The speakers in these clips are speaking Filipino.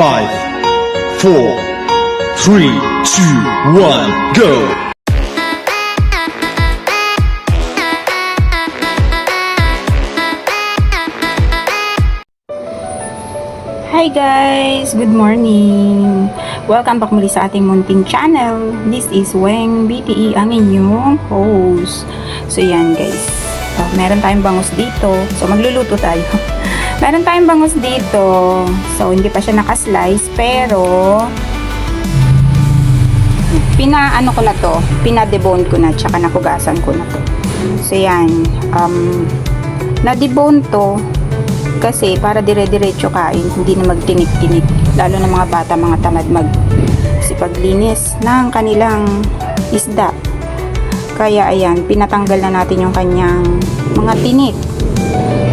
5, 4, 3, 2, 1, go! Hi guys! Good morning! Welcome back muli sa ating munting channel. This is Weng BTE, ang inyong host. So yan guys, meron tayong bangus dito. So magluluto tayo. Meron tayong bangus dito. So hindi pa siya nakaslice, pero pinaano ko na to, pinadebone ko na, tsaka nakugasan ko na to. So yan, na-debone to kasi para dire-diretso kain, hindi na magtinik-tinik, lalo na mga bata, mga tamad magsipaglinis ng kanilang isda. Kaya ayan, pinatanggal na natin yung kanyang mga tinik.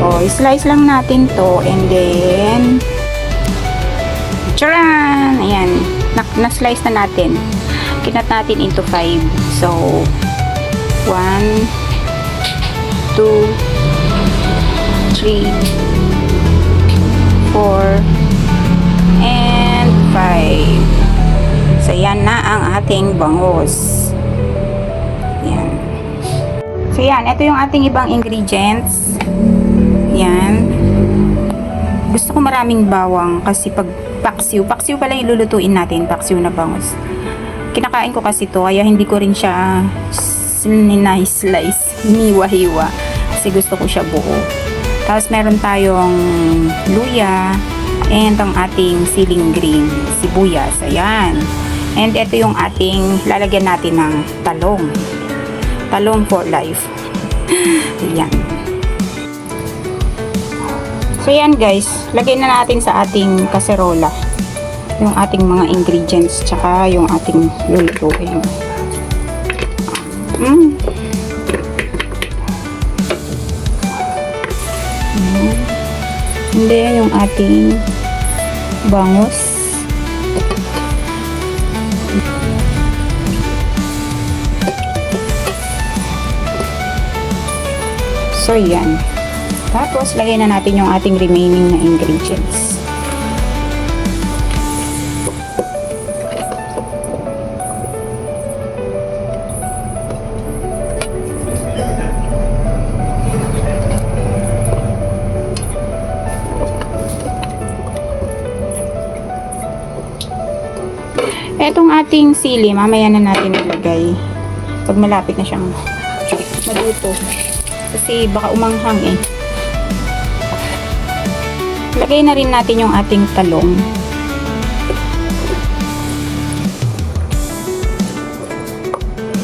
O, slice lang natin to, and then charan! Ayan, na-slice na natin. Kinat natin into 5. So 1, 2, 3, 4, and 5. So yan na ang ating bangus. Yan. So yan, ito yung ating ibang ingredients. Yan. Gusto ko maraming bawang kasi pag paksiw pala yung lulutuin natin, paksiw na bangus. Kinakain ko kasi to, kaya hindi ko rin siya slice, hiniwa-hiwa, kasi gusto ko siya buo. Tapos meron tayong luya and ang ating siling green, sibuyas. Ayan. And ito yung ating lalagyan natin ng talong. Talong for life. Ayan. So yan guys, lagay na natin sa ating kaserola yung ating mga ingredients tsaka yung ating lulutuin. Hindi, yung ating bangus. So yan. Tapos lagay na natin yung ating remaining na ingredients. Etong ating sili, mamaya na natin ilagay pag malapit na siyang maluto. Kasi baka umanghang eh. Lagay na rin natin yung ating talong.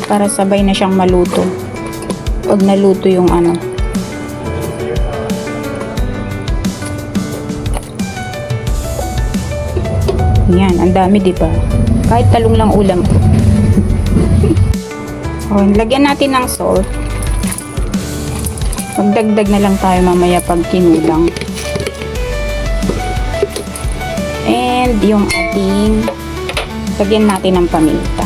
Para sabay na siyang maluto. Pag naluto yung ano. Yan, ang dami diba? Kahit talong lang ulam ko. So, lagyan natin ng salt. Magdagdag na lang tayo mamaya pag kinulang. And yung ating lagyan natin ng paminta.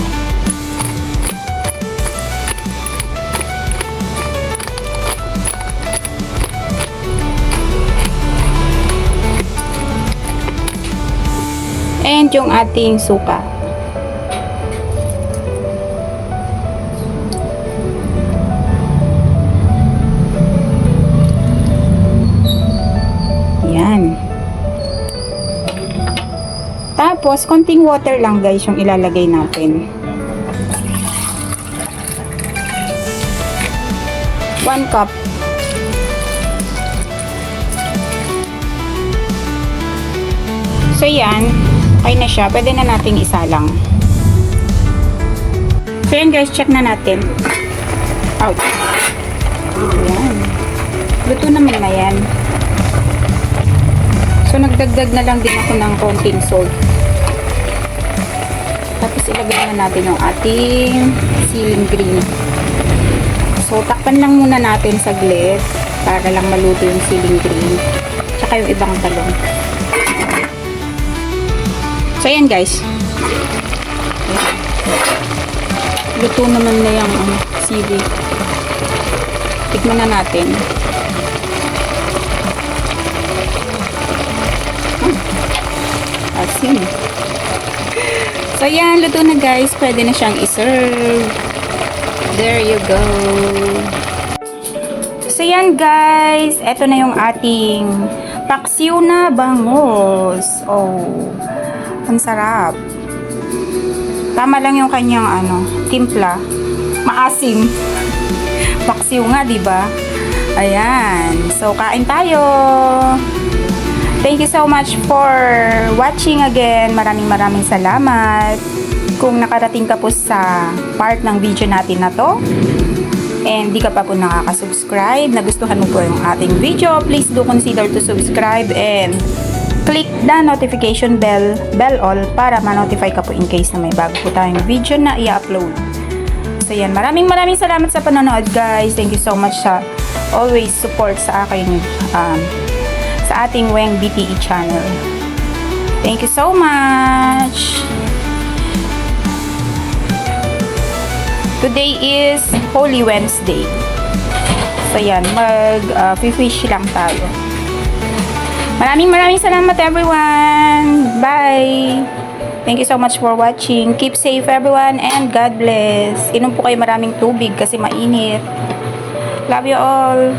And yung ating suka. Yan. Tapos, konting water lang guys yung ilalagay natin. 1 cup. So yan, okay na siya. Pwede na nating isalang. So yan guys, check na natin. Ouch. Yan. Luto naman na yan. So nagdagdag na lang din ako ng konting salt. Tapos ilagay na natin yung ating siling green. So takpan lang muna natin saglit para lang maluto yung siling green. Tsaka yung ibang talong. So yan guys. Luto naman na yung sili. Tikman na natin. Asin. mainit. So, yan. Luto na guys. Pwede na siyang iserve. There you go. So, yan guys. Ito na yung ating paksiw na bangos. Oh, ang sarap. Tama lang yung kanyang timpla. Maasim. Paksiw nga, di ba? Ayan. So, kain tayo. Thank you so much for watching again. Maraming salamat. Kung nakarating ka po sa part ng video natin na to, and di ka pa po nakaka-subscribe, nagustuhan mo po yung ating video, please do consider to subscribe and click the notification bell all para ma-notify ka po in case na may bago po tayong video na i-upload. So yan, maraming salamat sa panonood guys. Thank you so much sa always support sa akin sa ating Weng BTE channel. Thank you so much. Today is Holy Wednesday. So yan, mag-fish lang tayo. Maraming salamat everyone. Bye. Thank you so much for watching. Keep safe everyone and God bless. Inom po kayo maraming tubig kasi mainit. Love you all.